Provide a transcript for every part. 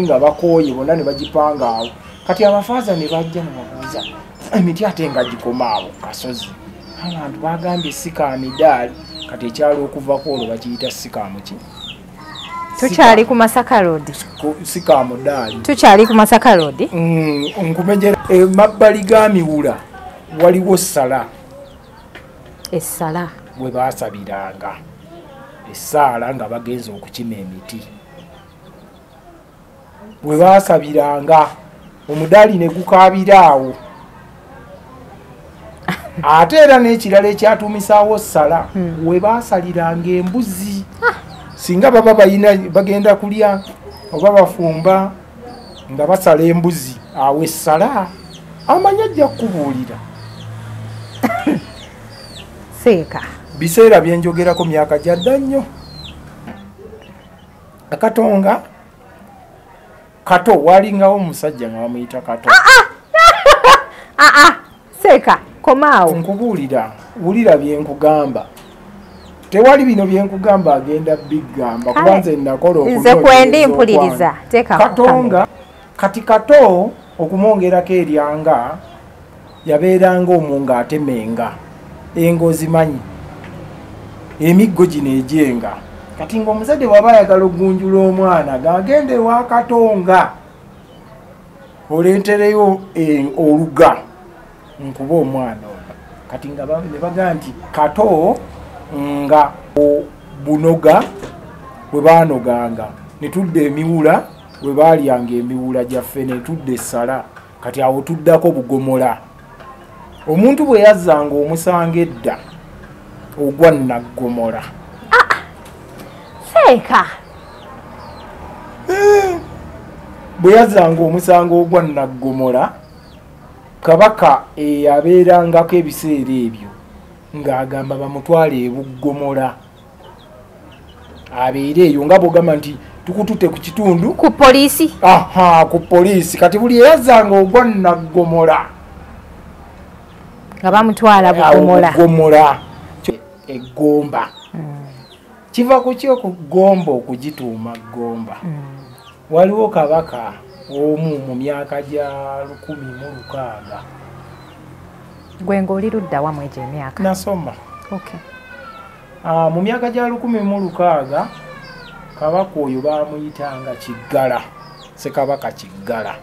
nga bakooye bonna ne bagipanga awo kati abafaaza ne bajja ne babuuza emiti ate nga gikoma awo kasozi abantu bagambye sikaamidaali kati ekyalo okuvako olwo bakiyita sikaamuki tukyali ku Masaka Road sikaamudaali tukyali ku Masaka Road nkumejera emabbali ga miwula waliwo essala bwe baasabiranga essaala nga bagenza okukima emiti bwe baasabiranga omudaali ne gukaabira awo ate era n'ekirala ekyatumisaawo ssala we baasaliranga embuzi singa baba bagenda kulya oba bafumba nga basala embuzi awo essala amanyi ajja kukubuulira seeka biseera byenjogerako myaka gyadda nnyo akatonga Kato walingawo omusajja nga bamuyita Kato. Seeka komaawo. Nkubuulira wulira bye nkugamba. Tewali bino bye nkugamba agenda bigamba kubanza nakola okunonya. Nze kwendi mpuliriza teeka Katonga kati Kato okumwongerako eryanga yabeeranga omunga atemenga engozi manyi emiggo gino egyenga kati ng'omuzadde bw'aba ayagala ogunjula omwana gagende wa Katonga olentereyo oluga nkuba omwana kati nga ne baga nti Kato nga bunoga bwe baanoganga ne tudda emiwula bwe baalyanga emiwula gyaffe ne tudda essala kati awo tuddako bugomola omuntu bwe yazzanga omusanga edda ogwa naggomola seeka bwe yazzanga omusango ogwa naggomola kabaka eyabeerangako ebiseera ebyo ng'agamba bamutwale ebuggomola abeere eyo nga bw'ogamba nti tukutute ku kitundu ku poliisi ku poliisi kati buli eyazzanga ogwa naggomola nga bamutwala buggomola eggomba kiva ku ki okugomba okugituuma gomba waliwo kabaka omu mu myaka gya 1600 gwe ng'oli ludda wamu egyo emyaka nasoma mu myaka gya 1600 kabaka oyo baamuyitanga Kiggala Ssekabaka Kiggala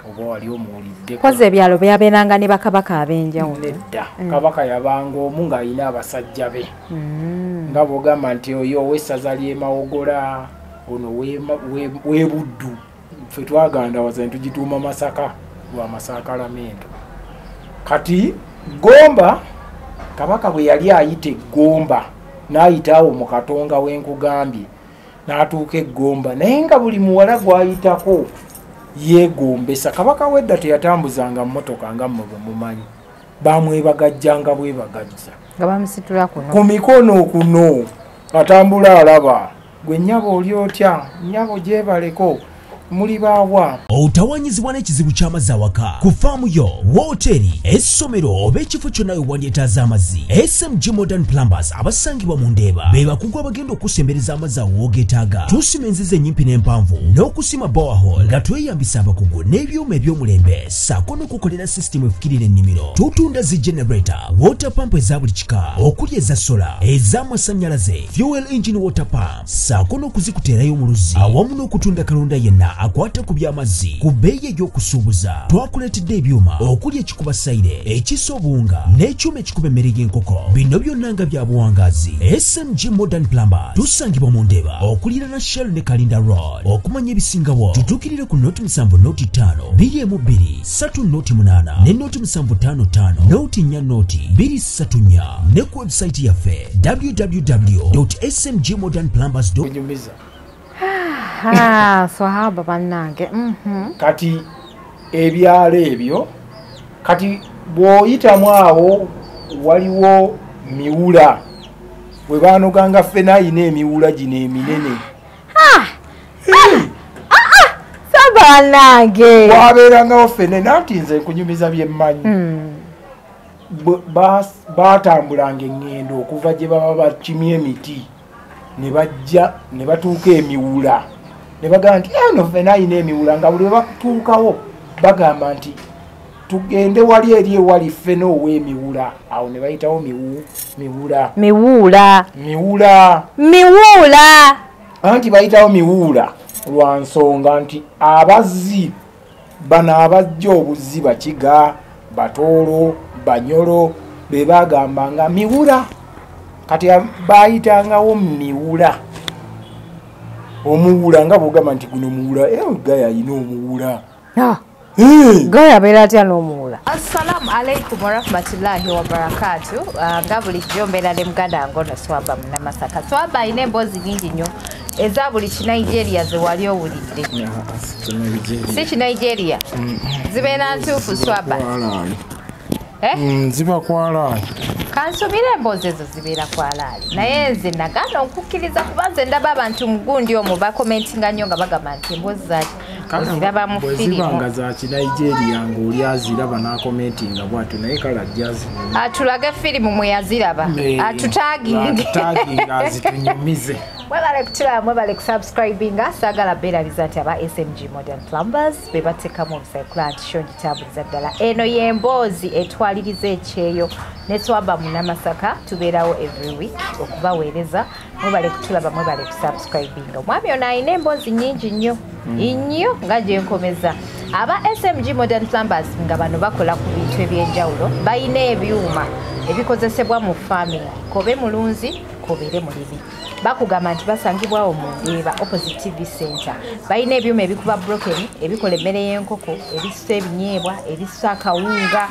oba wali omuwulidde koze ebyalo byabeeranga ne bakabaka ab'enjawulo nedda kabaka yabanga omu ng'alina abasajja be nga bw'ogamba nti oyo ow'essaza ly'e Mawogola ono w'e Buddu ffe twagandawaza ne tugituuma Masaka lwa Masakalamento kati Gomba kabaka bwe yali ayita Eggomba n'ayita awo mu Katonga w'enkugambye n'atuuka Eggomba naye nga buli muwala gw'ayitako yeegombesa kabaka wedda teyatambuzanga mmotoka nga mmwe bwe mumanyi bamwebagajjanga bwebagajja nga bamusitula kuno ku mikono kuno atambula alaba gwe nnyabo oli otya nnyabo gyebaleko muli baawa otawanyizibwa n'ekizibu ky'amazzi awaka ku faamu yo wooteri essomero oba ekifo kyonna we wandyetaaza amazzi SMG Modern Plumbers abasangibwa mu Ndeeba be bakugu abagenda okusembereza amazzi awo woogetaaga tusima enzizi ennyimpi n'empanvu n'okusima borehole nga tweyambisa abakugu n'ebyuma eby'omulembe ssaako n'okukolera sisitimu efukirira ennimiro tutunda zi generator water pump eza buli kika okuli eza sola ez'amasannyalaze fuel engine water pump ssaako n'okuzikuteerayo mu luzzi awamu n'okutunda kalonda yenna akwata ku by'amazzi ku bbeeyi ey'okusuubuza twakuleetedde ebyuma okuli ekikuba sayire ekisa obuwunga n'ekyuma ekikuba emmere y'enkoko bino byonna nga bya buwangaazi SMG Modern Plumber tusangibwa mu Ndeeba okulira na Shell ne Kalinda Road okumanya ebisingawo tutuukirire ku noti 7 noti 5 2 3 noti 8 ne noti 755 noti 4 noti 234 ne ku website yaffe www.smgmodernplumbers.com swahaba bannange kati ebyalo ebyo kati bw'oyitamu awo waliwo miwula bwe baanoganga ffena ayina emiwula gino eminene bannange wabeerangawo ffene nanti nze nkunyumiza byemmanyi baatambulanga eŋŋendo okuva gye baba bakimya emiti ne bajja ne batuuka emiwula ne bagamba nti eno ffena ayina emiwula nga buli batuukawo bagamba nti tugende wali eri ewali ffena ow'emiwula awo ne bayitawo miwula anti bayitawo miwuula lwa nsonga nti abazzi bano abajja obuzzi Bakiga Batoolo Banyolo be bagambanga miwula kati bayitangawo miwula omuwula nga bwogamba nti guno muwula Gaya ayina omuwula Gaya abeera atya n'omuwula. Assalamu alaikum warahmatullahi wabarakatu. Nga bulijjo mbeera ne muganda wange ono Swaba Munamasaka. Swaba alina emboozi nnyingi nnyo eza buli Kinigeria ze wali owulidde. Si Kinigeria zibeera ntuufu Swaba. Ziba kwalaali. Kansubira emboozi ezo zibeera kwalaali naye nze nagaana okukkiriza kuba nze ndaba abantu mugundi omwo bakomentinga nnyo nga bagamba nti emboozi zaki oziraba mu firimu bwezibanga za Kinigeria ng'oli aziraba n'akomentinga bw'atyo naye kale ajja atulage firimu mwe yaziraba atutaginga azitunyumize. Mwebale kutulaba mwebale kusubscribinga saagala beerabiza nti aba SMG Modern Plumbers be bateekamu obusaikula nti show ngitamburiza ddala eno y'emboozi etwaliriza ekyeyo ne Swaba Munamasaka tubeerawo every week okubaweereza mwebale kutulaba mwebale kusubscribinga omwami ono alina emboozi nnyingi nnyo nga gyenkomeza aba SMG Modern Plumbers nga bano bakola ku bintu eby'enjawulo balina ebyuma ebikozesebwa mu farming kobe mulunzi kobeere mulimi bakugamba nti basangibwawo mu Ndeeba opposite TV center balina ebyuma ebikuba broken ebikola emmere y'enkoko ebisusa ebinyeebwa ebisusa akawunga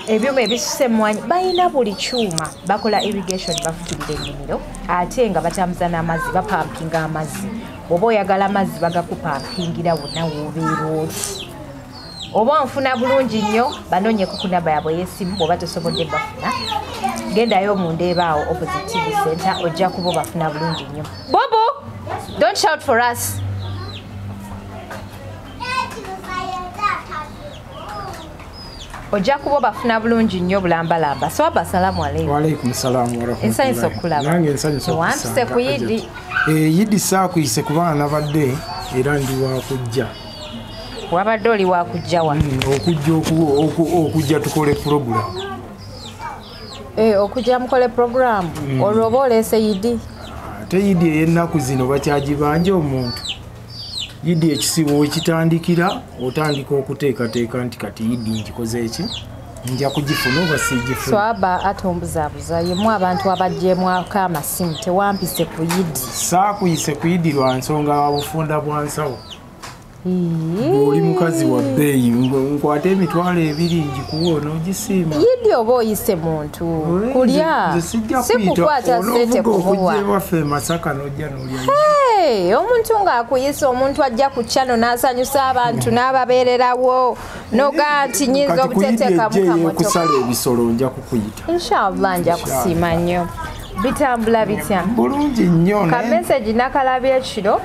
ebyuma ebisusa emmwanyi balina buli kyuma bakola irrigation bafutulira ennimiro ate nga batambuza n'amazzi bapampinga amazzi bw'oba oyagala amazzi bagakupampingira wonna w'obeera oli oba onfuna bulungi nnyo banoonyeko ku namba yaabwe y'essimu bw'oba tosobodde bafuna gendayo mu Ndeeba awo opposite TV center ojja kuba bafuna bulungi nnyo. Bobo, don't shout for us. Ojja kuba bafuna bulungi nnyo bulambalamba. Swaba assalamu alaikum. Wa alaikum salaam wa rahmatullahi. Ensanyusa okulaba. Nange ensanyusa okulaba. Wampise ku Yidi. Yidi saakuyise kubanga nabadde era ndi wa kujja. Wabadde oli wa kujja wa? Okujja tukole program. Okujja mukole program olwo oba oleese Yidi? Ate Yidi ey'ennaku zino bakyagibanja omuntu. Yidi ekisibo wekitandikira otandika okuteekateeka nti kati Yidi nkikoze eki nja kugifuna oba siigifuna. Swaba ate ombuzaabuza yemu abantu abajjeemwako amasimu tewampise ku Yidi. Saakuyise ku Yidi lwa nsonga wa bufunda bwa nsawo. Oli mukazi wa bbeeyi nkwate emitwalo ebiri ngikuwa onogisiima. Yidi oba oyise muntu kulya si kukwata sente kumuwa. Waffe Masaka n'ojja n'olya. Omuntu ng'akuyisa omuntu ajja ku channel n'asanyusa abantu n'ababeererawo noga nti nyinza obuteteeka mu kamotoka. Kusala ebisolo nja kukuyita. Inshallah nja kusiima nnyo. Bitambula bitya? Bulungi nnyo. Ka message nakalabya ekiro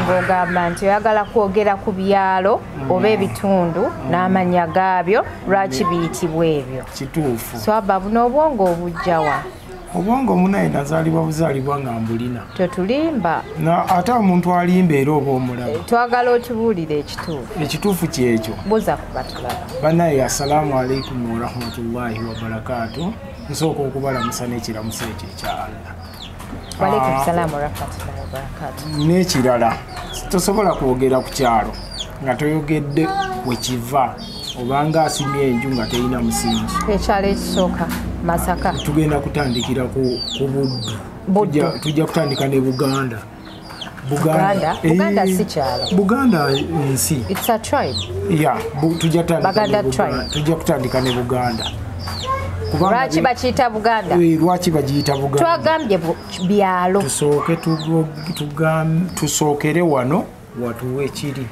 ng'ogamba nti oyagala kwogera ku byalo oba ebitundu n'amannya gaabyo lwaki biyitibwa ebyo. Kituufu. Swaba buno obwongo obujjawa? Obwongo munaye nazaalibwa buzaalibwa nga mbulina. Totulimba. Ate omuntu alimba era oba omulaba. Twagala otubuulire ekituufu. Ekituufu kyekyo. Buza kuba tulaba. Banaye assalamu alaikum wa rahmatullahi wa barakatuh. Nsooka okubalamusa n'ekiramusa ekyo ekya Allah. Wa alaikum salaam wa rahmatullahi wa barakatuh. N'ekirala tosobola kwogera ku kyalo nga toyogedde wekiva obanga asimye enju nga terina musingi. Ekyalo ekisooka Masaka. Tugenda kutandikira ku Buddu. Tujja kutandika ne Buganda. Buganda si kyalo. Buganda nsi. It's a tribe. Yeah, tujja kutandika ne Buganda. Lwaki bakiyita Buganda? Lwaki bagiyita Buganda? Twagambye byalo. Tusookere wano watuwe ekiri.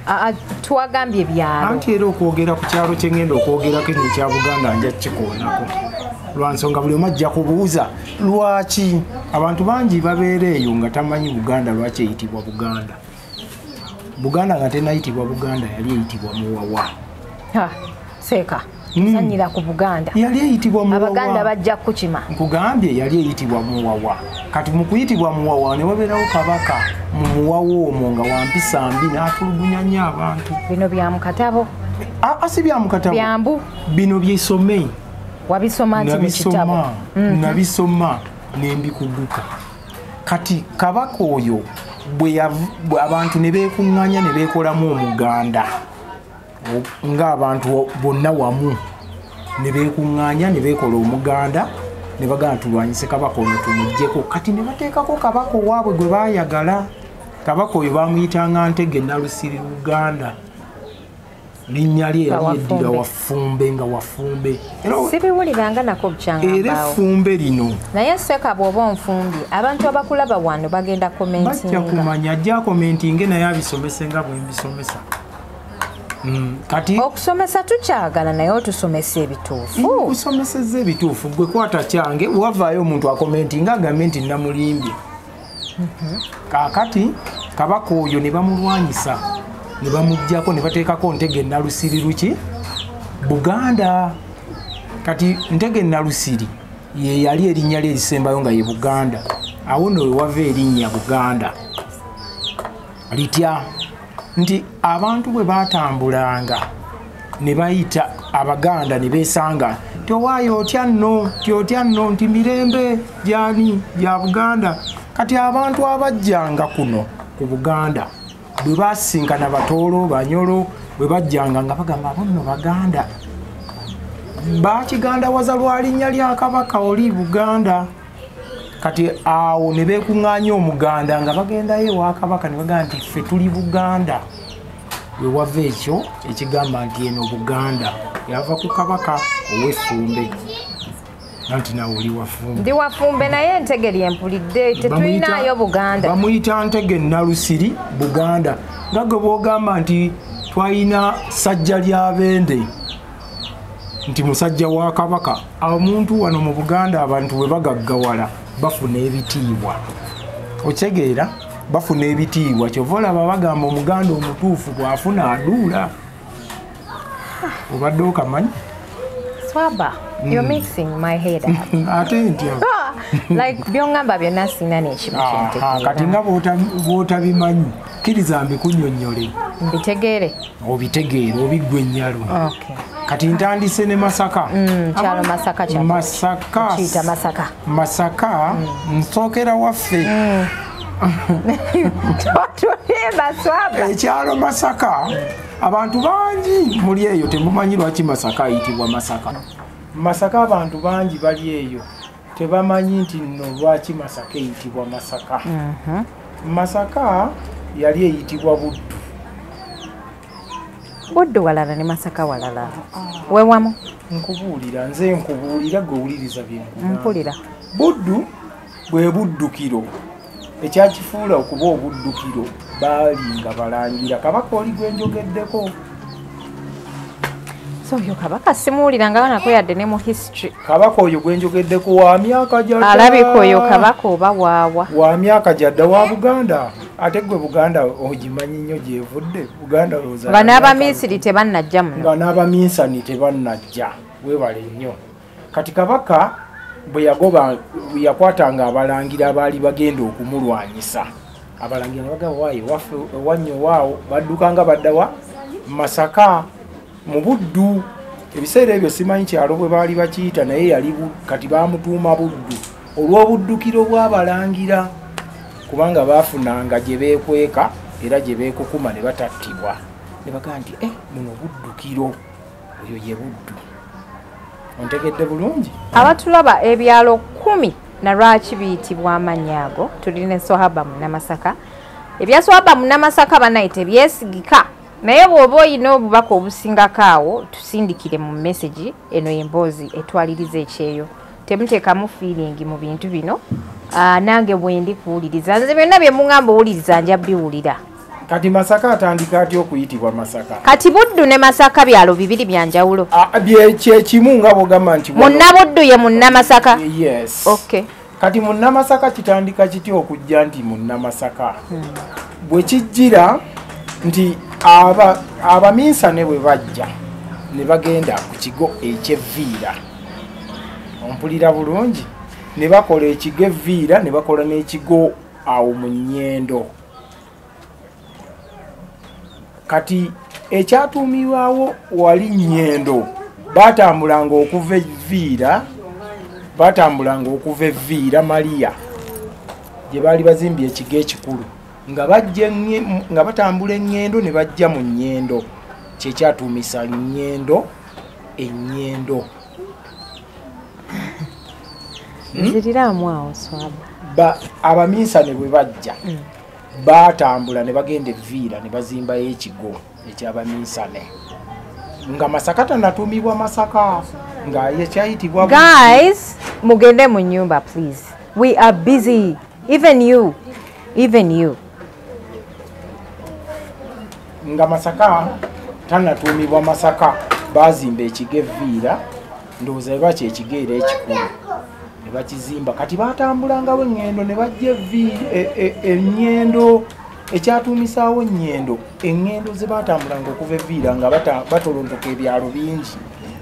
Twagambye byalo. Anti era okwogera ku kyalo kye ngenda okwogerako ekya Buganda nja kikoonako. Lwa nsonga buli omu ajja kubuuza lwaki abantu bangi babeera eyo nga tamanyi Buganda lwaki eyitibwa Buganda. Buganda nga tenayitibwa Buganda yali eyitibwa Muwawa. Seeka. Sanyira ku Buganda. Yali eyitibwa Muwawa. Abaganda bajja kukima. Nkugambye yali eyitibwa Muwawa. Kati mu kuyitibwa Muwawa ne wabeerawo kabaka mu Muwawa omwo nga wampisa mbi n'atulugunya nnyo abantu. Bino bya mu katabo. Si bya mu katabo. Byambu. Bino byesome. Wabisoma nti mu kitabo. Nabisoma n'embikuguka. Kati kabaka oyo bwe abantu ne beekuŋŋaanya ne beekolamu omuganda. Ng'abantu bonna wamu ne beekuŋŋaanya ne beekola omuganda ne bagamba tulwanyise kabaka ono tumuggyeko. Kati ne bateekako kabaka owaabwe gwe baayagala. Kabaka oyo baamuyitanga Ntege Nalusiri Luganda. Linnya lye yali yeddira Wafumbe nga Wafumbe. Sibiwuliranga nako bukyanga era Effumbe lino. Naye Seka bw'oba onfumbi abantu abakulaba wano bagenda komentinga. Bajja kumanya ajja komentinge naye abisomese nga bwe mbisomesa. Kati okusomesa tukyagala naye otusomesa ebituufu. Kusomeseza ebituufu gwe kwata kyange wavaayo omuntu akomentinga agambe nti namulimbye. Kaakati kabaka oyo ne bamulwanyisa ne bamuggyako ne bateekako Ntege Nalusiri Luki Buganda. Kati Ntege Nalusiri ye yali erinnya lye erisembayo nga ye Buganda. Awo nno we wava erinnya Buganda litya nti abantu bwe baatambulanga ne bayita Abaganda ne beesanga tewaayo otya nno nti mirembe gyani gya Buganda. Kati abantu abajjanga kuno ku Buganda bwe basinkana Batoolo Banyolo bwe bajjanga nga bagamba abo nno Baganda. Bakigandawaza lwa linnya lya kabaka oli Buganda. Kati awo ne beekuŋŋaanya omuganda nga bagendayo ewa kabaka ne bagamba nti ffe tuli Buganda. We wava ekyo ekigamba nti eno Buganda yava ku kabaka ow'Effumbe. Nanti nawe oli Wafumbe. Ndi Wafumbe naye Ntege lyempulidde tetulinayo Buganda. Bamuyita Ntege Nalusiri Buganda. Nga gwe bw'ogamba nti twalina ssajja lya Bende nti musajja wa kabaka. Omuntu wano mu Buganda abantu bwe bagaggawala bafuna ebitiibwa. Okitegeera bafuna ebitiibwa kyova olaba bagamba Omuganda omutuufu bw'afuna aduula. Obadde okamanyi? Swaba, you're mixing my head up. Ate ntya. Like byongamba byonna sina n'ekimu kyentegeera. Kati nga bw'otabimanyi kkiriza mbikunnyonnyole. Mbitegeere? Obitegeere obiggwe ennyalo. Okay. Kati ntandise ne Masaka. Kyalo Masaka kya. Masaka. Kiyita Masaka. Masaka nsookera waffe. Tuleba Swaba. Ekyalo Masaka abantu bangi muli eyo temumanyi lwaki Masaka ayitibwa Masaka. Masaka abantu bangi bali eyo tebamanyi nti nno lwaki Masaka eyitibwa Masaka. Masaka yali eyitibwa Buddu. Buddu walala ne Masaka walala. Wewamu? Nkubuulira nze nkubuulira gwe wuliriza bye nkugamba. Mpulira. Buddu bwe buddukiro. Ekyakifuula okuba obuddukiro baalinga balangira kabaka oli gwe njogeddeko. So oyo kabaka simuwuliranga banako yadde ne mu history. Kabaka oyo gwe njogeddeko wa myaka gyadda. Alabika oyo kabaka oba waawa. Wa myaka gyadda wa Buganda. Ate gwe Buganda ogimanyi nnyo gyevudde. Buganda olowooza. Nga n'Abamisiri tebannajja muno. Nga n'Abaminsani tebannajja. Weebale nnyo. Kati kabaka bwe yagoba yakwatanga abalangira abaali bagenda okumulwanyisa. Abalangira bagamba waayo waffe wannyo waawo baddukanga baddawa Masaka mu Buddu. Ebiseera ebyo simanyi kyalo bwe baali bakiyita naye yali kati baamutuuma Buddu olw'obuddukiro bw'abalangira kubanga baafunanga gye beekweka era gye beekukuma ne batattibwa ne bagamba nti muno buddukiro oyo ye Buddu. Ontegedde bulungi? Abatulaba ebyalo 10 na lwaki biyitibwa amannya ago tulina Swaba Munnamasaka. Ebya Swaba Munnamasaka banayite byesigika naye bw'oba olina obubaka obusingako awo tusindikire mu message eno emboozi etwaliriza ekyeyo. Temuteekamu feeling mu bintu bino. Nange bwendi kuwuliriza nze byonna bye muŋŋamba owuliriza nja biwulira. Kati Masaka atandika atya okuyitibwa Masaka? Kati Buddu ne Masaka byalo bibiri bya njawulo. Kyekimu nga bw'ogamba nti Munnabuddu ye Munnamasaka. Yes. Okay. Kati Munnamasaka kitandika kitya okujja nti Munnamasaka? Bwe kijjira nti Abaminsane bwe bajja ne bagenda ku kigo eky'Evviira. Ompulira bulungi? Ne bakola ekigo Evviira ne bakola n'ekigo awo mu Nnyendo. Kati ekyatuumibwawo wali Nnyendo batambulanga okuva Evviira Maria gye baali bazimbye ekigo ekikulu nga batambula Nnyendo ne bajja mu Nnyendo, kyekyatuumisa Nnyendo Ennyendo. Ziriramu awo Swaba. Abaminsane bwe bajja batambula ne bagenda Evviira ne bazimbayo ekigo eky'Abaminsane nga Masaka tanatuumibwa Masaka nga ekyayitibwa. Guys, mugende mu nyumba please. We are busy. Even you. Nga Masaka tanatuumibwa Masaka bazimba ekigo Evviira ndowooza eba kyekigo era ekikulu ne bakizimba. Kati batambulangawo Ennyendo ne bajja Ennyendo ekyatuumisaawo Ennyendo. Ennyendo ze batambulanga okuva Evviira nga batolontoka ebyalo bingi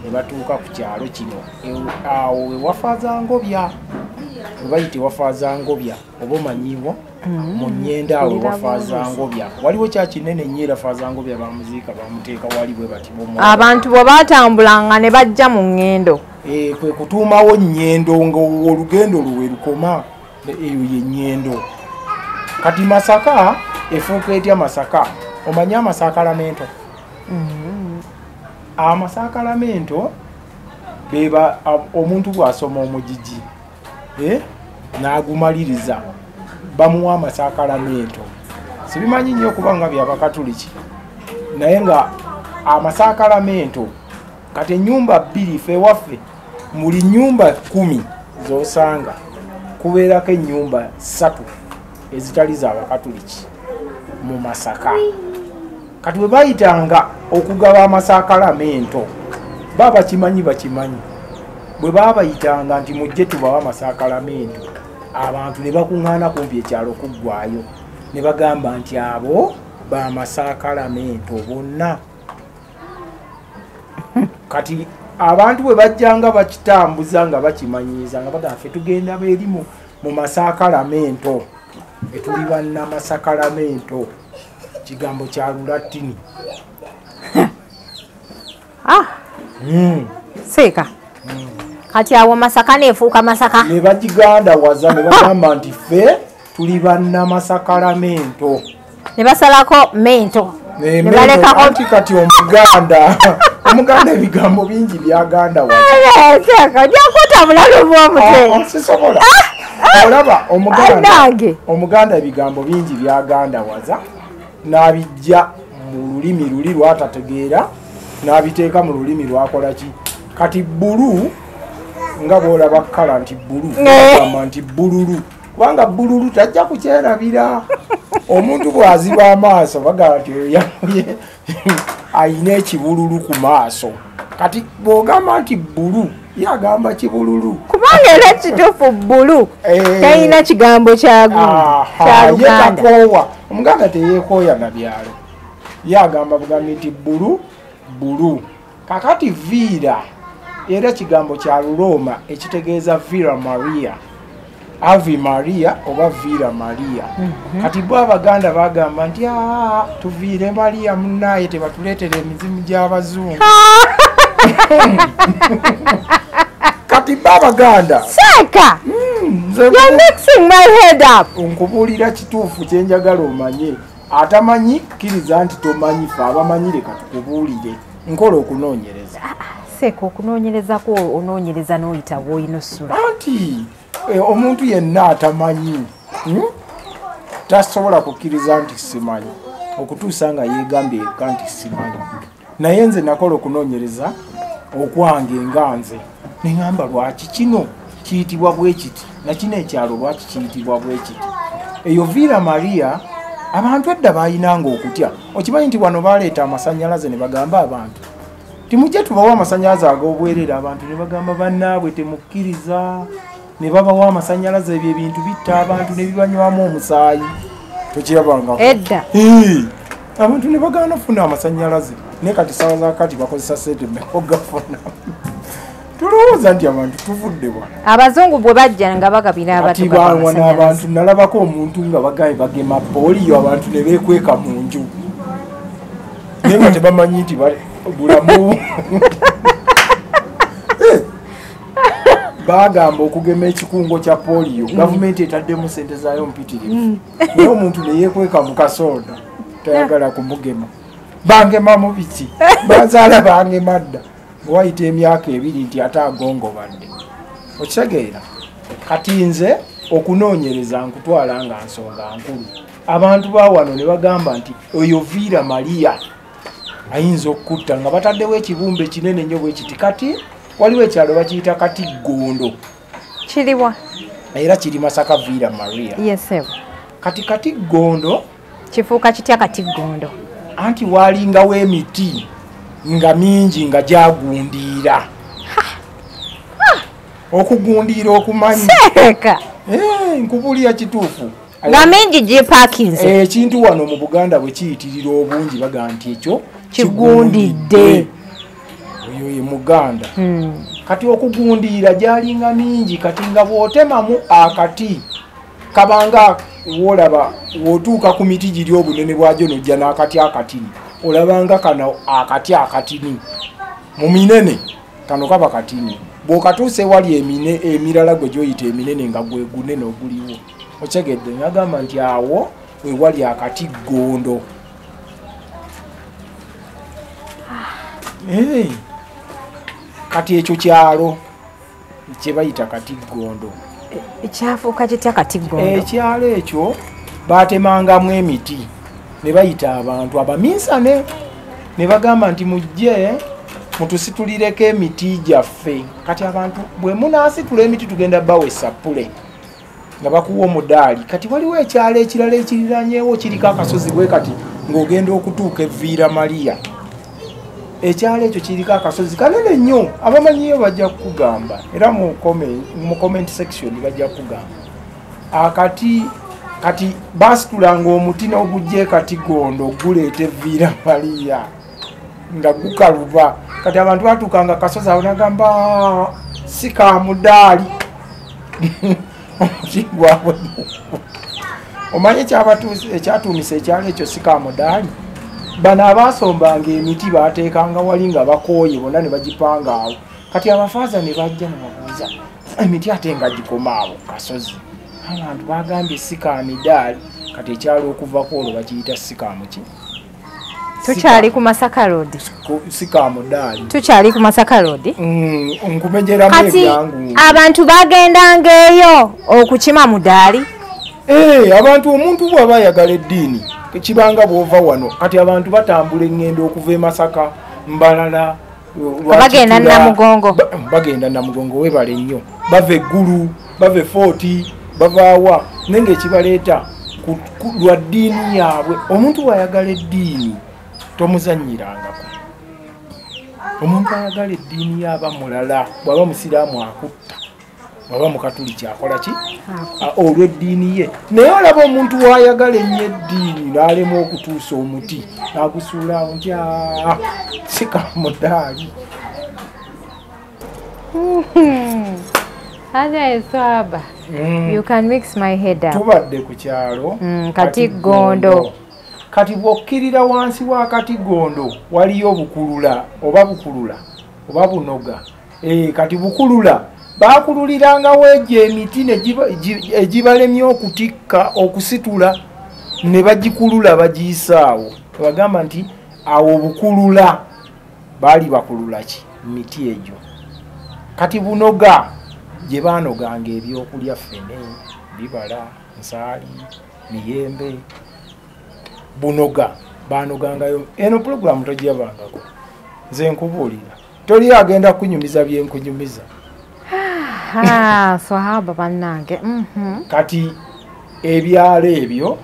ne batuuka ku kyalo kino awo ewafaazangobya we bayita ewafaazangobya oba omanyiibwa mu Nnyendo awo ewafaazangobya waliwo kyakinene nnyo era Faazangobya bamuziika bamuteeka wali bwe bati abantu bwe batambulanga ne bajja mu Nnyendo. Kwe kutuumawo Nnyendo nga olugendo luwe lukoma eyo ye Nnyendo. Kati Masaka efuuka etya Masaka? Omanyi amasakalamento? Amasakalamento beba omuntu bw'asoma omugigi n'agumaliriza bamuwa amasakalamento. Sibimanyi nnyo kubanga by'Abakatuliki naye nga amasakalamento kati ennyumba bbiri ffe waffe muli nnyumba 10 z'osanga kubeerako ennyumba 3 ezitali z'Abakatuliki mu Masaka. Kati bwe bayitanga okugaba amasakalamento baba bakimanyi bwe baba bayitanga nti mujje tubawa amasakalamento abantu ne bakuŋŋaana kumpi ekyalo kuggwaayo ne bagamba nti abo bamasakalamento bonna. Kati abantu bwe bajjanga bakitambuza nga bakimanyiiza nga bagamba ffe tugenda beeri mu masakalamento etuli bannamasakalamento kigambo kya Lulatini. Seeka kati awo Masaka neefuuka Masaka ne bagigandawaza ne bagamba nti ffe tuli bannamasakalamento ne basalako mento ne balekako nti kati omuganda ebigambo bingi byagandawaza. Jakutambula luvomute sisobola olaba omuganda ebigambo bingi byagandawaza n'abijja mu lulimi luli lwatategeera n'abiteeka mu lulimi lwakolaki. Kati bbulu nga bw'olaba kkala nti bbulu agamba nti bbululu kubanga bbululu tajja kukyerabira. Omuntu bw'aziba amaaso bagamba nti ayina ekibululu ku maaso. Kati bw'ogamba nti bbulu yagamba kibululu kubanga era kituufu bbulu talina kigambo kyaluganda. Omuganda teyeekooya na byalo yagamba bugambi nti bbulu. Kakati Vira era kigambo kya Luroma ekitegeeza Vira Maria, Ave Maria oba Vira Maria. Kati bo Abaganda bagamba nti tuviire Maria munnaye tebatuleetera emizimu gy'Abazungu. Kati Abaganda Seeka you're mixing my head up. Nkubuulira kituufu kye njagala omanye. Atamanyi kkiriza nti tomanyi, ffe abamanyi leka tukubuulire. Nkola okunoonyereza. Seeka okunoonyereza ko onoonyereza n'oyita bw'oyinosula. Anti omuntu yenna atamanyi tasobola kukkiriza nti simanyi okutuusa nga yeegambye eka nti simanyi. Naye nze nakola okunoonyereza okwange nga nze ne ŋŋamba lwaki kino kiyitibwa bwe kiti nakino ekyalo lwaki kiyitibwa bwe kiti. Eyo Vira Maria abantu edda baayinanga okutya. Okimanyi nti wano baleeta amasannyalaze ne bagamba abantu timujje tubawa amasannyalaze ag'obwerere. Abantu ne bagamba bannaabwe temukkiriza, ne babawa amasannyalaze ebyo ebintu bitta abantu ne bibanywamu omusaayi. Tokirabanga edda abantu ne bagana funa amasanyalaze ne kati sawa za kati bakozesa sente megafuna tulowooza nti abantu tuvudde bwana abazungu bwe bajja nga bagabira abantu nalabako omuntu nga bagaye bagema poliyo abantu ne beekweka mu nju naye nga tebamanyi nti bulamu bagamba okugema ekikungo kya poliyo gavumenti etaddemu sente zaayo mpitirivu naye omuntu ne yeekweka mu kasoda tayagala kumugema bangema mu biki bazaala bangema dda wayita emyaka 2 nti ate agongobadde okitegeera kati nze okunoonyereza nkutwala nga nsonga nkulu abantu ba wano ne bagamba nti oyo Vira Maria ayinza okutta nga bataddewo ekibumbe kinene nnyo bwe kiti kati waliwo ekyalo bakiyita Katigondo kiriwa era kiri Masaka Vira Maria kati Katigondo kifuuka kitya Katigondo anti walingawo emiti nga mingi nga gyagundira okugundiira okumanyi nkubulya kituufu nga mingi gipakinze ekintu wano mu Buganda bwe kiyitirira obungi baga nti ekyo kigundidde oyo ye Muganda kati okugundiira gyalinga mingi kati nga bw'otemamu akati kabanga wolaba wotuuka ku miti giri obunene bwagyo nojja n'akati akatini olabanga kano akati akatini mu minene kano kaba katini bw'okatuuse wali emirala gwe gyoyita eminene nga gwe gunene oguliwo okyegedde nagamba nti awo we wali Akatigondo kati ekyo kyalo kye bayita Katigondo ekyafuuka kitya Katigondo ekyalo ekyo baatemangamu emiti ne bayita abantu abaminsane ne bagamba nti mujje mutusitulireko emiti gyaffe kati abantu bwe munaasitula emiti tugenda bawesa ppule nga bakuwa omudaali kati waliwo ekyalo ekirala ekiriranyeewo kiriko akasozi bwe kati ng'ogenda okutuuka Vira Maria ekyalo ekyo kiriko akasozi kanene nnyo abamanyiyo bajja kukugamba era mu comment section bajja kukugamba akati kati basitulanga omuti n'ogujja Katigondo guleete Vira Maria nga gukaluba kati abantu batuukanga kasozi awo nagamba si ka mudaali omuti gwabwe omanye ekyatuumisa ekyalo ekyo si ka mudaali bano abasombanga emiti baateekanga wali nga bakooye bonna ne bagipanga awo kati abafaaza ne bajja ne babuuza emiti ate nga gikoma awo kasozi abantu bagambye si ka midaali kati ekyalo okuvako olwo bakiyita si ka muki tukyali ku Masaka Road si ka mudaali tukyali ku Masaka Road nkumenyeramu ebyangu abantu bagendanga eyo okukima mudaali abantu omuntu bw'aba ayagala eddiini kibanga bw'ova wano kati abantu batambula engendo okuva e Masaka Mbalala bagenda Namugongo webale nnyo bava eggulu bava Fort bavaawa nenge ekibaleeta lwa ddiini yaabwe omuntu bw'ayagala eddiini tomuzanyirangako omuntu ayagala eddiini yaaba mulala bw'aba musiraamu akutta bw'aba mukatuliki akola ki olw'eddiini ye naye olaba omuntu wayagala ennyo eddiini n'alema okutuusa omuti n'agusuula awo nti si ka mudaali Swaba. You can mix my head up. Tubadde ku kyalo Katigondo. Kati bw'okkirira wansi wa Katigondo waliyo bukulula oba bunoga. Kati bukulula baakululiranga weeje emiti egibalemye okutikka okusitula ne bagikulula bagiyisaawo. Bagamba nti awo bukulula baali bakulula ki miti egyo. Kati bunoga gye baanoganga ebyokulya ffene bibala nsaali miyembe bunoga baanogangayo eno pulogulaamu togirabangako nze nkubuulira toli agenda kunyumiza byenkunyumiza swahaba bannange kati ebyalo ebyo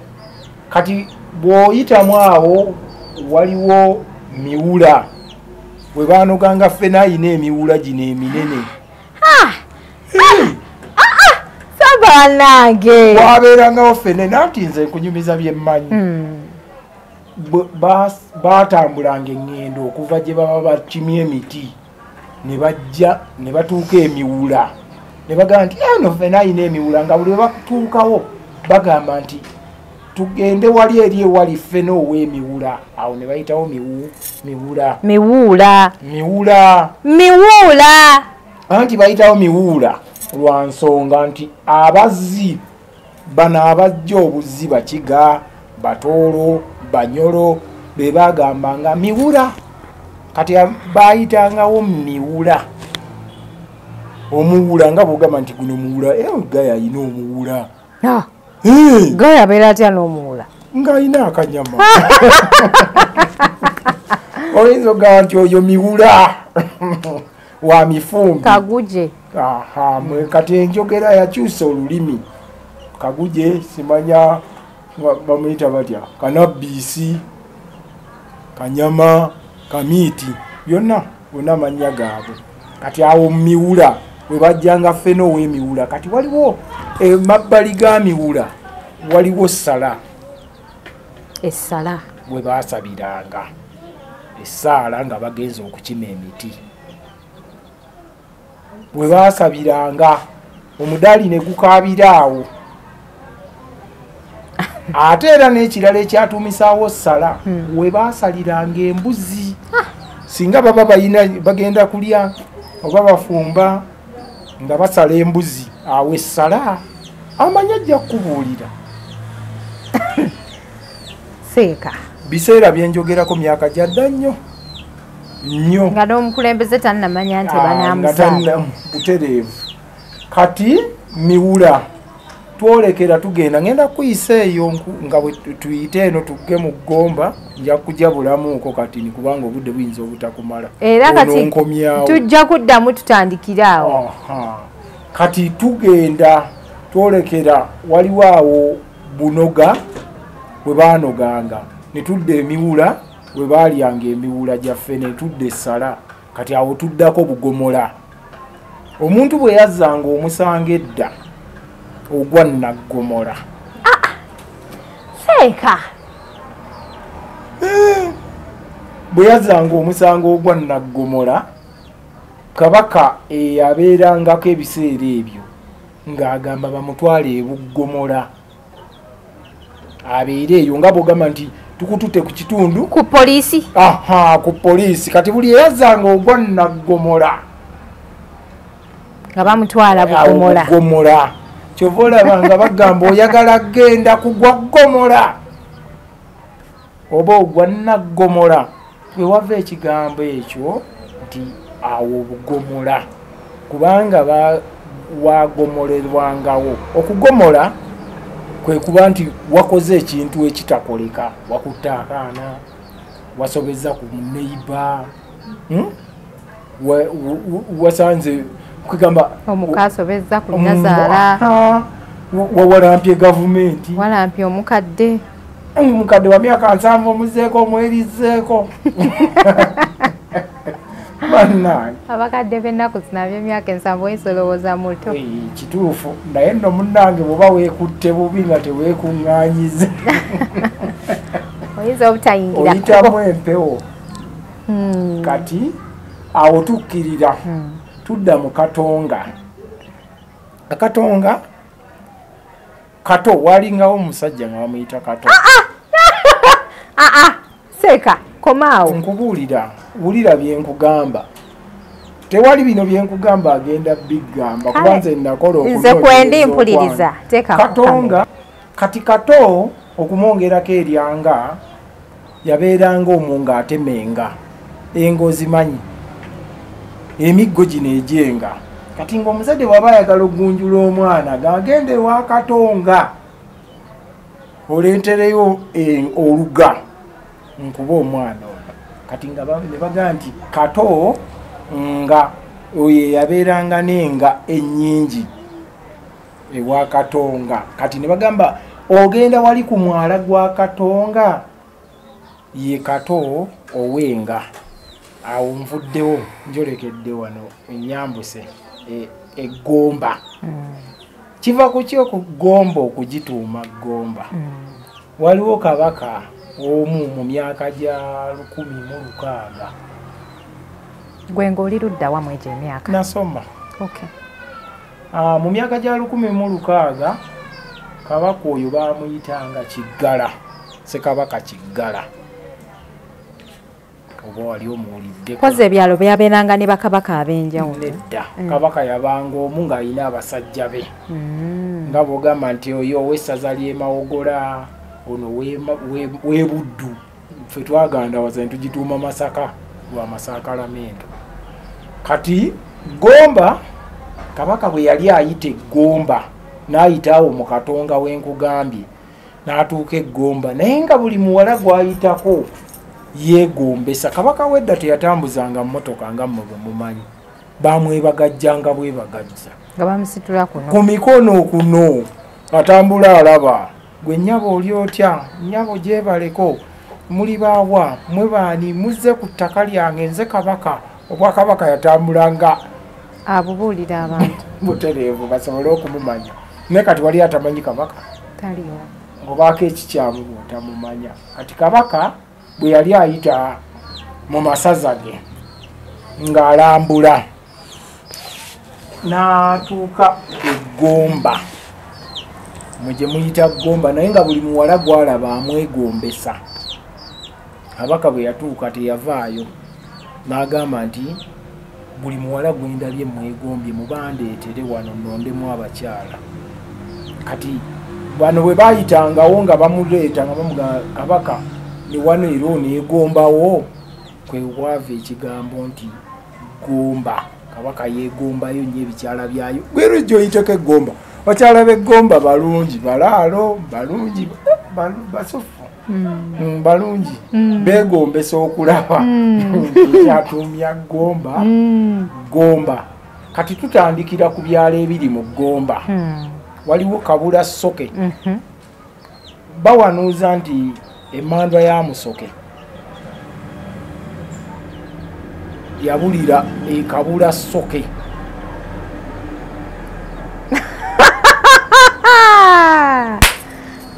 kati bw'oyitamu awo waliwo miwula bwe baanoganga ffene ayina emiwula gino eminene sabanage wabeerangawo ffene nanti nze nkunyumiza byemmanyi batambulanga eŋŋendo okuva gye baba bakimya emiti ne bajja ne batuuka emiwula ne bagamba nti eno ffena ayina emiwula nga buli we batuukawo bagamba nti tugende wali eri ewali ffena ow'emiwula awo ne bayitawo miwula anti bayitawo miwuula lwa nsonga nti abazzi bano abajja obuzzi bakiga batoolo banyolo be bagambanga miwula kati bayitangawo miwula omuwula nga bwogamba nti guno muwula gaya ayina omuwula gaya abeera atya n'omuwula ng'ayina akanyama oyinza ogamba nti oyo miwula wa mifumbi kaguje kati enjogera yakyusa olulimi kaguje simanya bamuyita batya kanabbiisi kanyama kamiiti byonna amanya gaabwe kati awo miwula we bajjanga ffena ow'emiwula kati waliwo emabbali ga miwula waliwo essala bwe baasabiranga essaala nga bagenza okukima emiti bwe baasabiranga omudaali ne gukaabira awo ate era n'ekirala ekyatuumisaawo ssala we baasaliranga embuzi singa baba bagenda kulya oba bafumba nga basala embuzi awo essala amanya ajja kukubuulira seeka biseera byenjogerako myaka gyadda nnyo nga n'omukulembeze tannamanya nti banaamusaala butereevu kati miwula twolekera tugenda ngenda kuyisa eyo nga bwe tuyite eno tugge mu ggomba nja kujabulamuuko kati ni kubanga obudde buyinza obutakumala era kati tujja kuddamu tutandikiraawo kati tugenda twolekera waliwo awo bunoga bwe baanoganga ne tudda emiwula bwe baalyanga emiwula gyaffe ne tudda essala kati awo tuddako bugomola omuntu bwe yazzanga omusanga edda ogwa Naggomola seeka bwe yazzanga omusango ogwa Naggomola kabaka eyabeerangako ebiseera ebyo ng'agamba bamutwale eBuggomola abeere eyo nga bw'ogamba nti tukutute ku kitundu ku poliisi ku poliisi kati buli eyazzanga ogwa Naggomola nga bamutwala Buggomola kyova olaba nga bagamba oyagala genda kugwa Ggomola oba ogwa Naggomola we wava ekigambo ekyo nti awo Buggomola kubanga wagomolerwangawo okugomola kwe kuba nti wakoze ekintu ekitakoleka wakutta akaana wasobeza ku neiba wasanze kugamba omukasobeza ku Nazaala wawalampye gavumenti walampye omukadde wa myaka 7 omuzeeko omwerizeeko abakadde b'ennaku zinabyo emyaka 7 oyisolowooza muto kituufu naye nno munnange bw'oba weekutte bubi nga teweekuŋŋaanyize oyinza obutayingira oyitamu empewo kati awo tukkirira tudda mu Katonga akatonga Kato walingawo omusajja nga bamuyita Kato seeka komaawo nkubuulira wulira byenkugamba tewali bino byenkugamba agenda biggamba kuba nze nakola nze kwendi mpuliriza teeka Katonga kati Kato okumwongerako eryanga yabeeranga omwo ng'atemenga engo zimanyi emiggo gino egyenga kati ng'omuzadde bw'aba ayagala ogunjula omwana gagende ewa Katonga olentereyo oluga nkuba omwana ono kati nga ne bagamba nti Kato nga oyo yabeeranga n'enga ennyingi ewa Katonga kati ne bagamba ogenda wali ku mwala gwa Katonga ye Kato owenga awo nvuddewo njolekedde wano ennyambuse eggomba kiva ku ki okugomba okugituuma ggomba waliwo kabaka omu mu myaka gya 1600. Gwe ng'oli ludda wamu egyo emyaka? Nasoma. Okay. Mu myaka gya 1600 kabaka oyo baamuyitanga Kiggala, Ssekabaka Kiggala. Oba wali omuwulidde. Koze ebyalo byabeeranga ne bakabaka ab'enjawulo. Nedda. Kabaka yabanga omu ng'alina abasajja be. Nga bw'ogamba nti oyo ow'essaza ly'e Mawogola, ono w'e Buddu. Ffe twagandawaza ne tugituuma Masaka lwa Masakalamento. Kati Gomba, kabaka bwe yali ayita Gomba n'ayita awo mu Katonga w'enkugambye n'atuuka Gomba, naye nga buli muwala gw'ayitako yeegombesa. Kabaka wedda teyatambuzanga mmotoka nga mmwe bwe mumanyi, baamwebagajjanga bwebagajja nga bamusitula kuno ku mikono kuno, atambula alaba. Gwe nnyabo oli otya? Nnyabo gyebaleko, muli baawa, mwe baani, muzze ku ttaka lyange, nze kabaka. Obwakabaka yatambulanga abubuulira abantu butereevu basobole okumumanya. Naye kati wali atamanyi kabaka? Taliwo. Obaako ekikyamu bw'otamumanya. Kati kabaka bwe yali ayita mu masaza ge ng'alambula n'atuuka Gomba, mwe gye muyita Gomba, naye nga buli muwala gw'alaba amwegombesa. Kabaka bwe yatuuka teyavaayo, n'agamba nti buli muwala gwe ndabye mwegombye mubandeetere wano nnondemu abakyala. Kati bano bwe baayitangawo nga bamuleeta nga bamugamba kabaka ne wano era oneegombawo, kwe wava ekigambo nti Gomba. Kabaka yeegombayo nnyo ebikyala byayo. Gwero gy'oyiteko Egomba, bakyala b'Egomba balungi, balaalo balungi, basufu balungi, beegombesa okulaba. Yatumya Gomba Gomba. Kati tutandikira ku byalo ebiri mu Gomba. Waliwo Kabula Soke. Bawanuuza nti emmandwa ya Musoke yabulira e Kabula Soke.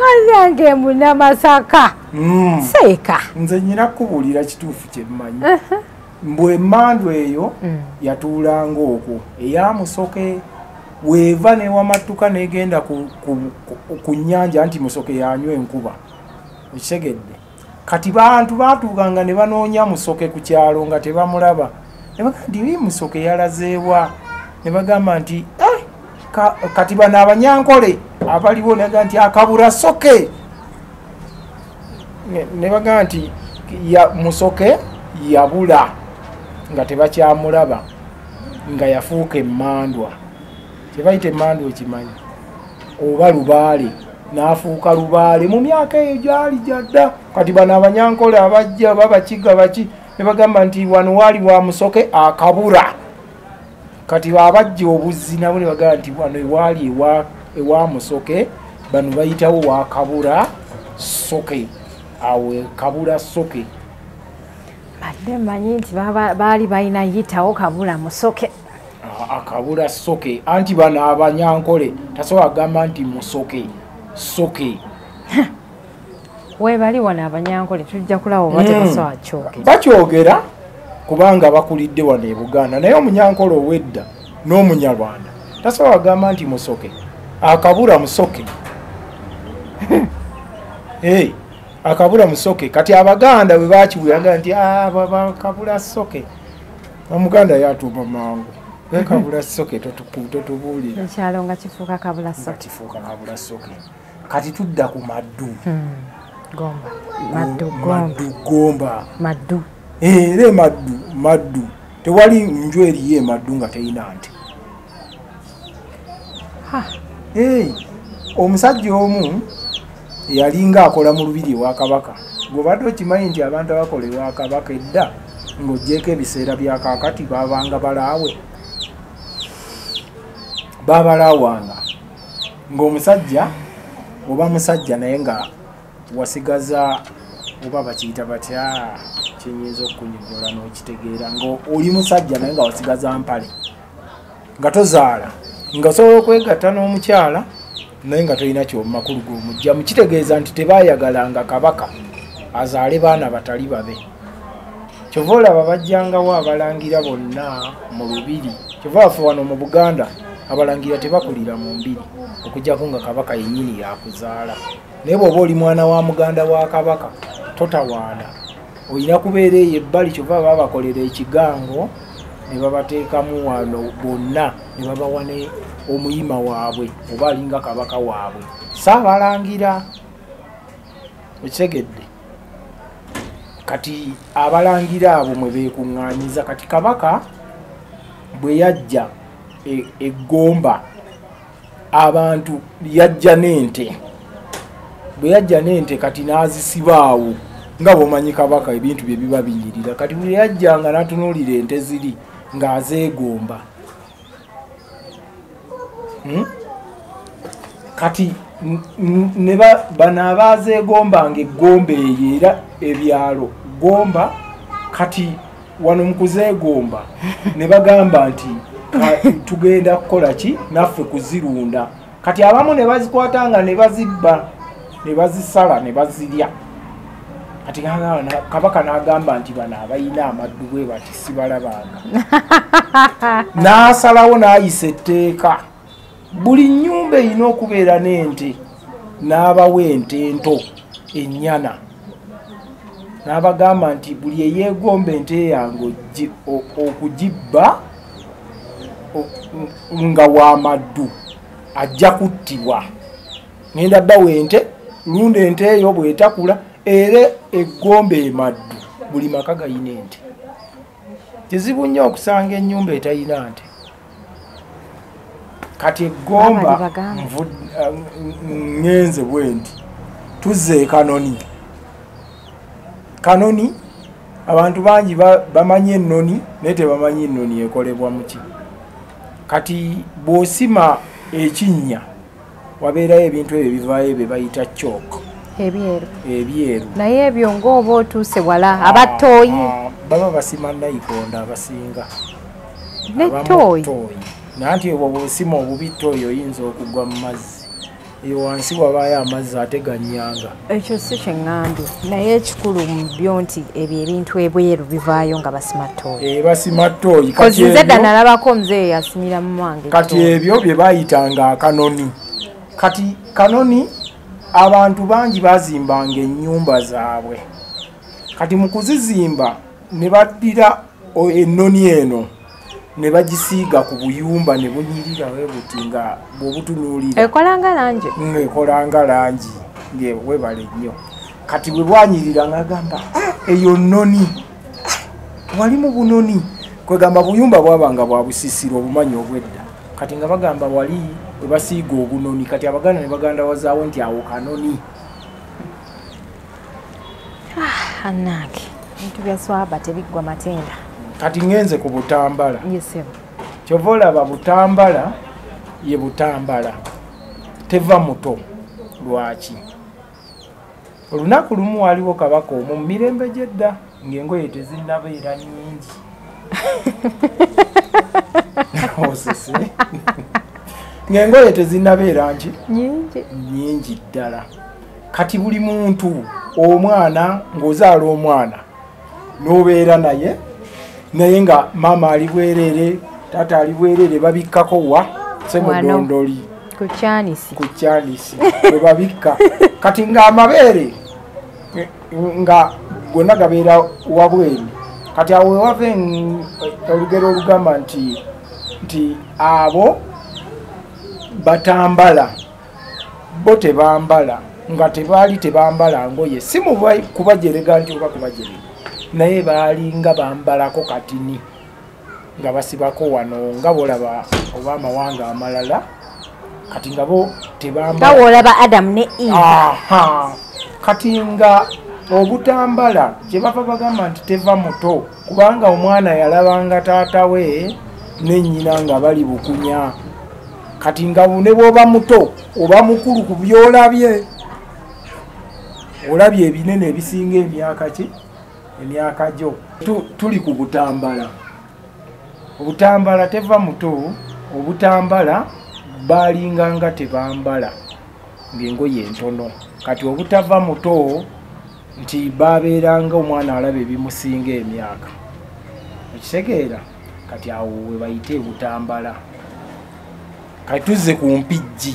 Anyange muna Masaka. Seeka. Nze nyina kubuulira kituufu kye mmanyi. Mbwe emmandwa eyo yatuulanga okwo eya Musoke. Weeva newamattuka negenda ku nnyanja nti Musoke yanywa enkuba. Okitegedde? Kati bantu baatuukanga ne banoonya Musoke ku kyalo nga tebamulaba. Ne bagamba nti Musoke yalazeewa. Ne bagamba nti kati bano Abanyankole abaliwo naga nti Kabula Soke. Ne bagamba nti Musoke yabula nga tebakyamulaba, nga yafuuka emmandwa. Tebayita emmandwa ekimanyi, oba lubaale, n'afuuka lubaale mu myaka eyo gyali gyadda. Kati bano Abanyankole abajja babakiga baki ne bagamba nti wano waali wa Musoke akabula. Kati abajja obuzzi nabo ne bagamba nti wano waali ewa Musoke, bano bayitawo wa Kabula Soke. Awe Kabula Soke. Badde manyi nti baali balina yitawo Kabula Musoke. Kabula Soke. Anti bano Abanyankole tasobola kugamba nti Musoke Soke. Weebali wano Abanyankole tujja kulaba oba tebasobola kyogera. Bakyogera kubanga bakulidde wano e Buganda, naye Omunyankole ow'edda n'Omunyarwanda tasobola kugamba nti Musoke. Akabula Musoke. Akabula Musoke. Kati Abaganda bwe bakibuyaga nti Kabula Soke. Omuganda yatuuma mangu. Kabula Soke totubuulira. Ekyalo nga kifuuka Kabula Soke. Kifuuka Kabula Soke. Kati tudda ku Maddu. Gomba. Gomba. Maddu. Era Maddu. Tewali nju eriyo Maddu nga teyina nte. Omusajja omu yalinga akola mu lubiri wa Kabaka. Gw'obadde okimanyi nti abantu abakola ewa Kabaka edda ng'oggyeko ebiseera bya kaakati babanga balaawe. Babalaawanga ng'omusajja oba musajja naye nga wasigaza oba bakiyita batya kyenyinza okukunyigola n'okitegeera ng'oli musajja naye nga wasigaza mpale nga tozaala nga osobola okwegatta n'omukyala naye nga tolina kyomakulu g'omujjamu. Kitegeeza nti tebaayagalanga Kabaka azaale baana batali babe. Kyova olaba bajjangawo abalangira bonna mu lubiri. Kyova waffe wano mu Buganda abalangira tebakulira mu mbiri okujjako nga kabaka yennyini yakuzaala. Naye bw'oba oli mwana wa muganda wa kabaka totawaana, olina kubeera eyo ebbali. Kyova babakolera ekigango ne babateekamu wano bonna ne babawa ne omuyima waabwe oba alinga kabaka waabwe saabalangira. Okitegedde? Kati abalangira abo mwe beekuŋŋaanyiza. Kati kabaka bwe yajja eggomba abantu yajja n'ente. Bwe yajja n'ente kati n'azisibaawo nga bw'omanyi kabaka ebintu bye biba binyirira. Kati bwe yajjanga n'atunuulira ente ziri ng'azeegomba. Kati bano abaazeegombanga eggomba eyo era ebyalo gomba. Kati wano mu kuzeegomba ne bagamba nti tugenda kukola ki naffe kuzirunda. Kati abamu ne bazikwatanga ne bazibba ne bazisala ne bazirya. Kati kabaka n'agamba nti bano abayina amaddu bwe bati sibalabanga. N'asalawo n'ayisa etteeka buli nnyumba erina okubeera n'ente, n'abawa ente ento ennyana. N'abagamba nti buli eyeegomba ente yange okugibba nga w'amaddu ajja kuttibwa. Ngenda bbawo ente, lunda ente eyo bw'etakula era eggomba emaddu. Buli maka gayina ente. Kizibu nnyo okusanga ennyumba etayina nte. Kati eggomba ngenze bwe nti tuzze e Kanoni. Kanoni abantu bangi bamanyi ennoni naye tebamanyi ennoni ekolebwa muki. Kati bw'osima ekinnya wabeerayo ebintu ebyo bivaayo bye bayita chalk ebyeru. Naye ebyo ng'oba otuuse wala abatooyi baba basima nayikonda abasinga netooyi. Nanti obwo bw'osima obubitto oyo oyinza okugwa mu mazzi. Eyo wansi wabaayo amazzi ate gannyanga. Ekyo si kye ŋŋambye, naye ekikulu mu byo nti ebyo ebintu ebweru bivaayo nga basima ttooyi. Basima ttooyi. Kozi nze dda nalabako omuzeeyi yasimira mu mwange. Kati ebyo bye baayitanga akanoni. Kati kanoni abantu bangi bazimbanga ennyumba zaabwe. Kati mu kuzizimba ne baddira ennoni eno ne bagisiiga ku buyumba ne bunyirira we buti nga bw'obutunuulira. Ekolanga langi. Ekolanga langi ng'ewebale nnyo. Kati bwe bwanyirira ng'agamba eyo nnoni wali mu bunoni. Kwegamba buyumba bwabanga bwa busisiro obumanyi obwedda. Kati nga bagamba wali we basiiga obunoni. Kati Abaganda ne baganda wazaawo nti awo kanoni. Annange ebintu bya swaba tebiggwa matenda. Kati ngenze ku Butambala. Yesebo. Kyova olaba Butambala ye Butambala teva muto. Lwaki? Olunaku lumu waliwo kabaka omwo mu mirembe gy'edda ng'engoye tezinnabeera nnyingi. Osese. Ng'engoye tezinnabeera nki? Nnyingi ddala. Kati buli muntu omwana ng'ozaala omwana n'obeera naye nga maama ali bwerere taata ali bwerere babikkako wa semudondoli ku kyanisi bwe babikka. Kati ng'amabeere nga gonna gabeera wabweru. Kati awo wewava olugero olugamba nti abo batambala bo tebambala nga tebaali tebambala ngoye si muba kubajerega nti oba kubajerega naye baalinga bambalako katini nga basibako wano nga bolaba oba amawanga amalala. Kati nga bo tebambala nga olaba Adam ne Eva. Kati nga obutambala gye bava bagamba nti teva muto kubanga omwana yalabanga taata we ne nnyina nga bali bukunya. Kati nga ne bw'oba muto oba mukulu ku byolabye olabye ebinene ebisinga emyaka ki emyaka gyo tuli ku Butambala. Obutambala teva muto. Obutambala baalinganga tebambala ng'engoye entono. Kati obutava muto nti babeeranga omwana alaba ebimusinga emyaka ekitegeera kati awo we bayite butambala kati tuzze ku mpijji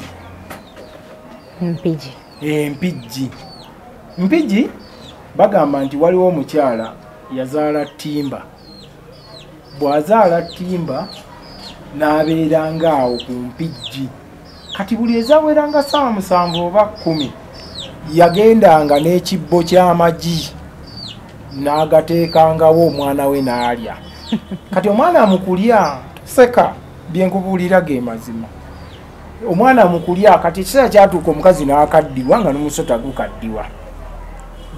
empijji bagamba nti waliwo omukyala yazaala ttimba bw'azaala ttimba n'abeeranga awo ku mpijji kati buli ezaweranga 7 oba 10 yagendanga n'ekibbo ky'amagi n'agateekangawo omwana we n'alya kati omwana mukulya seka byenkubuulira ge mazima omwana mukulya kati ekiseera kyatuuka omukazi n'akaddiwa nga n'omusota gukaddiwa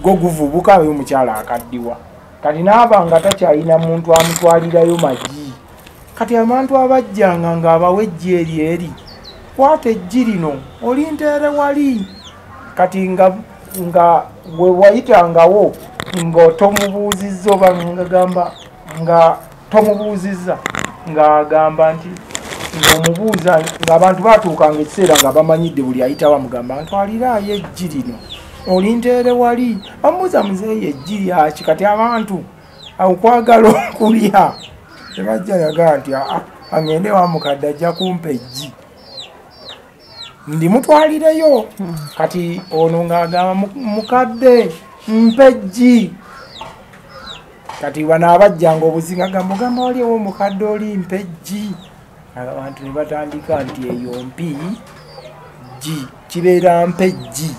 go guvubuka ayo omukyala akaddiwa kati n'aba nga takyalina muntu amutwalirayo magi kati abantu abajjanga ng'abawa ejji eri kwata ejji lino olinteere wali kati nga we wayitangawo nga tomubuuzizza oba ngagamba nga tomubuuzizza ng'agamba nti ng'omubuuza ng'abantu batuukanga ekiseera nga bamanyidde buli ayitawo amugamba ntwaliraayo ejji lino olinteere wali bamubuuza muzeeyi ejji lyaki kati abantu okwagala okulya tebajja yagaa nti agende wa mukadde ajja kumpa ejji ndimutwalireyo kati ono ng'agamba mukadde mpa ejji kati bano abajjanga obuzinga gamba waliwo omukadde oli mpa ejji abantu ne batandika nti eyo mpi ji kibeera mpa ejji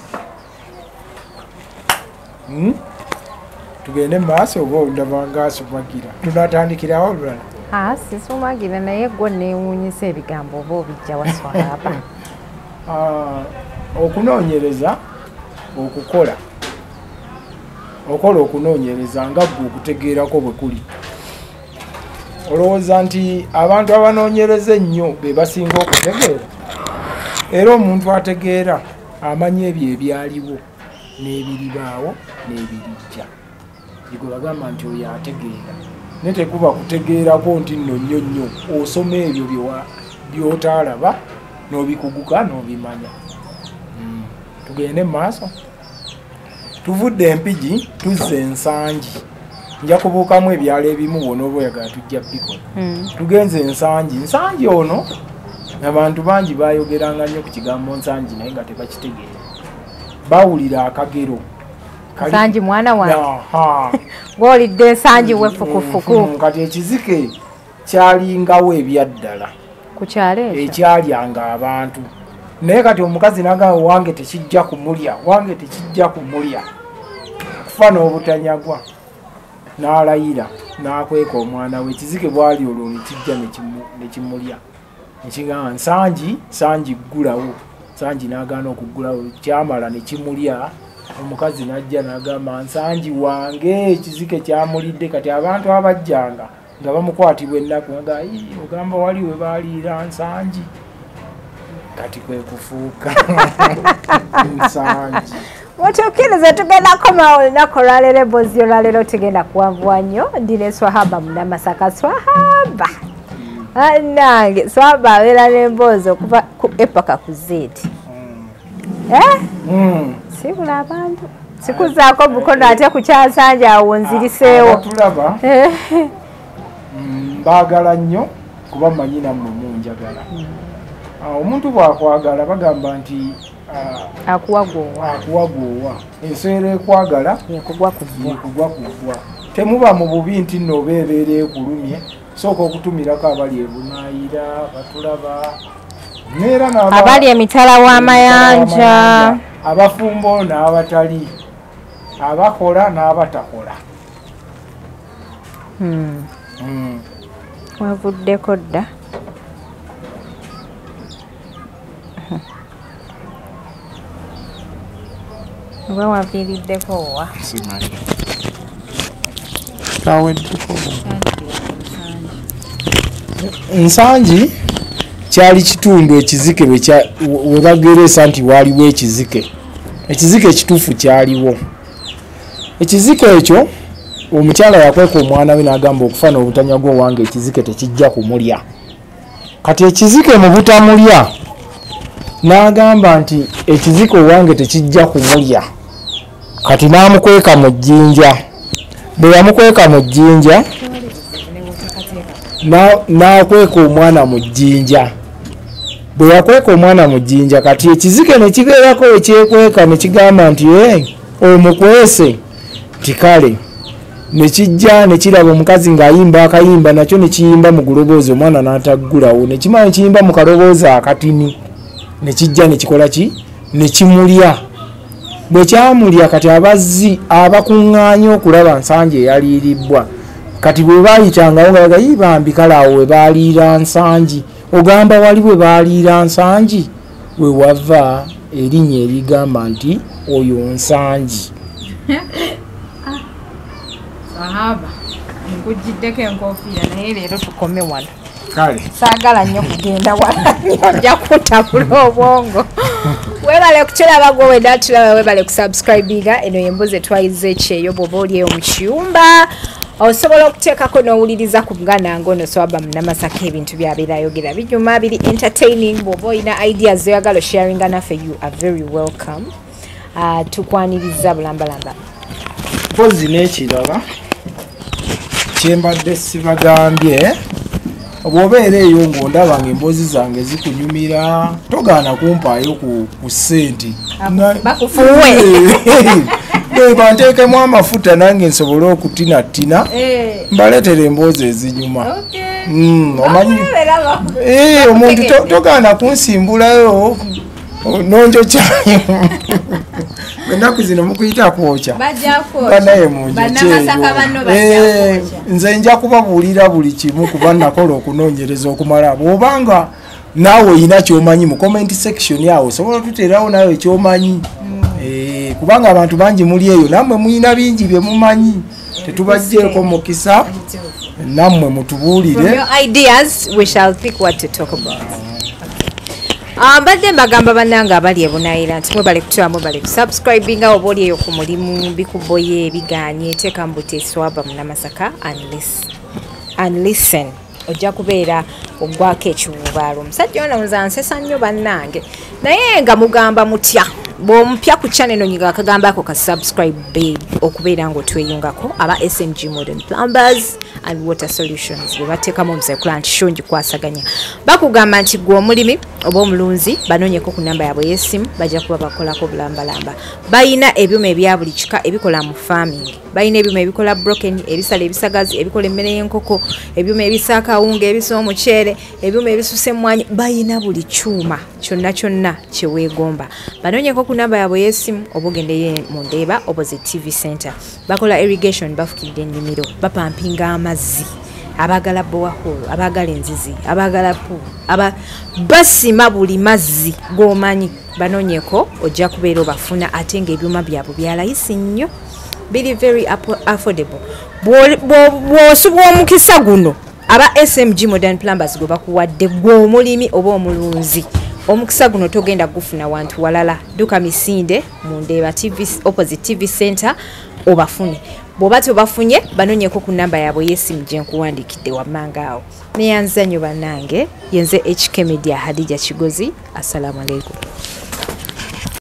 tugende mu maaso oba olundabanga asumagira tunatandikirawo olulala sisumagira naye gwe neewuunyisa ebigambo oba obijja waswalaba okunoonyereza okola okunoonyereza nga gwe okutegeerako bwe kuli olowooza nti abantu abanoonyereza ennyo be basinga okutegeera era omuntu ategeera amanya ebyo ebyaliwo n'ebiribaawo n'ebirijja igwe bagamba nti oyo ategeera naye tekuba kutegeerako nti nno nnyo nnyo osoma ebyo by'otaalaba n'obikuguka n'obimanya tugende mu maaso tuvudde empigi tuzze ensangi nja kubuukamu ebyalo ebimu bwona oba oyagala tujja bikola tugenze ensangi ono abantu bangi bayogeranga nnyo ku kigambo nsangi naye nga tebakitegeera bawulira akagero Sanji mwana wange gw'olidde ensangi wefukufuku kati ekizike kyalingawo ebyaddala ku kyalo ekyo ekyalyanga abantu naye kati omukazi nagamba wange tekijja kumulya kufa n'obutanyagwa n'alayira n'akweka omwana we ekizike bwali olwo nekijja nekimulya nekigamba nsangi ggulawo nsangi n'agaana okuggulawo kyamala nekimulya omukazi najja n'agamba nsangi wange ekizike kyamulidde kati abantu abajjanga nga bamukwatibwa ennaku ogamba wali we baaliira nsangi kati kwe kufuuka nsangi mutuukirize tugenda komawo olunaku olwaleero emboozi olwaleero tugenda kuwanvuwa nnyo ndina Swahaba Munamasaka Swahaba nange Swahaba abeera n'emboozi okuva ku epaka ku zeeti sibula abantu sikuzaako bukono ate ku kyansanja awo nziriseewo tulaba mbaagala nnyo kuba mmanyi nammwe munjagala omuntu bw'akwagala bagamba nti akuwagoowa enswera ekwagala yekugwa ku bbwa temuba mu bubi nti nno oba ebeera ekulumye sooka okutumirako abali ebunaayira batulaba neera abali emitala w'amayanja abafumbo n'abatali abakola n'abatakola wavuddeko dda oba waviiriddeko wa nsangi kyali kitundu ekizike we bageresa nti waaliwo ekizike ekituufu kyaliwo ekizike ekyo omukyala yakweka omwana we n'agamba okufa n'obutanyagwa owange ekizike tekijja kumulya kati ekizike mu butamulya n'agamba nti ekizike owange tekijja kumulya kati n'amukweka mu jjinja. Bwe yamukweka mu jjinja n'akweka omwana mu jjinja. Bwe yakweka omwana mu jjinja kati ekizike ne kibeerako ekyekweka ne kigamba nti omukwese nti kale ne kijja ne kiraba omukazi ng'ayimba akayimba nakyo ne kiyimba mu guloboozi omwana n'ataggulawo ne kimanya kiyimba mu kaloboozi akatini ne kijja ne kikola ki ne kimulya. Bwe kyamulya kati abazzi abakuŋŋaanya okulaba nsanje eyaliiribbwa kati bwe baayitangawo nga bagayi bambi kale awo we baaliira nsangi ogamba wali bwe baaliira nsangi we wava erinnya erigamba nti oyo nsangi. Sahaba nkujiddeko enkofiira naye leero tukome wano. Kale saagala nnyo kugenda wala ojja kutabula obwongo. Webale kutulaba gwe wenda tulaba webale kusubscribinga eno yembuzi etwayiza ekyeyo bw'oba oli eyo mu kiyumba. Osobola okuteekako n'owuliriza ku Buganda Ngono Swaba Munamasaka ebintu by'abeera ayogera binyuma biri entertaining. Bw'oba olina ideas zoyagala sharinga naffe you are very welcome. Tukwaniriza bulambalamba. Mpozi n'ekirala kyembadde sibagambye bw'obeera eyo ng'ondaba ng'emboozi zange zikunyumira togaana kumpaayo ku ssente bakufuwe banteekemu amafuta nange nsobole okutinattina mbaleetera emboozi ezinyuma. Omanyi omuntu togaana kunsimbulayo nonjokyayo ennaku zino mukuyita kwokya banaye munjokyeyo nze nja kubabuulira buli kimu kuba nakola okunoonyereza okumala. bw'obanga naawe olina kyomanyi mu comment section yawe osobola tuteerawo naawe kyomanyi kubanga abantu bangi muli eyo nammwe mulina bingi bye mumanyi tetubajjeeko mukisa nammwe mutubuulire. Mbadde mbagamba bannange abali ebunaayira nti mwebale kutula mwebale kusubscribinga oba oli eyo ku mulimu bikuboye ebiganye teeka mu buteesi Swaba Munamasaka and listen ojja kubeera ogwako ekiwubaalo. Omusajja ono muzansesa nnyo bannange naye nga mugamba mutya bw'omupya ku channel eno nyiga akagamba ako ka subscribe babe okubeera ng'otweyungako aba SMG Modern Plumbers and Water Solutions bwe bateekamu omusaikula nti show ngikwasaganya. Bakugamba nti gwe omulimi oba omulunzi banoonyeko ku namba yaabwe y'essimu bajja kuba bakolako bulambalamba. Bayina ebyuma ebya buli kika ebikola mu farming. Bayina ebyuma ebikola broken, ebisala ebisagazi, ebikola emmere y'enkoko, ebyuma ebisa akawunga, ebisa omuceere, ebyuma ebisusa emmwanyi. Bayina buli kyuma kyonna kyonna kye weegomba. Banoonyeko ku namba yaabwe y'essimu oba ogendeyo mu Ndeeba opposite TV Center. Bakola irrigation, bafukidde ennimiro, bapampinga amazzi, abagala borehole, abagala enzizi, abagala pool, basima buli mazzi g'omanyi. Banoonyeko ojja kubeera obafuna ate ng'ebyuma byabwe byalayisi nnyo, biri very affordable. Bw'osubwa omukisa guno aba SMG Modern Plumbers gwe bakuwadde gwe omulimi oba omulunzi. Omukisa guno togenda gufuna wantu walala. Duka Misinde mu Ndeeba TV opposite TV Center obafune. Bw'oba tobafunye banoonyeko ku namba yaabwe y'essimu gye nkuwandiikidde wammanga awo. Neyanza nnyo bannange yenze HK Media Hadija Kigozi. Assalamu alaikum.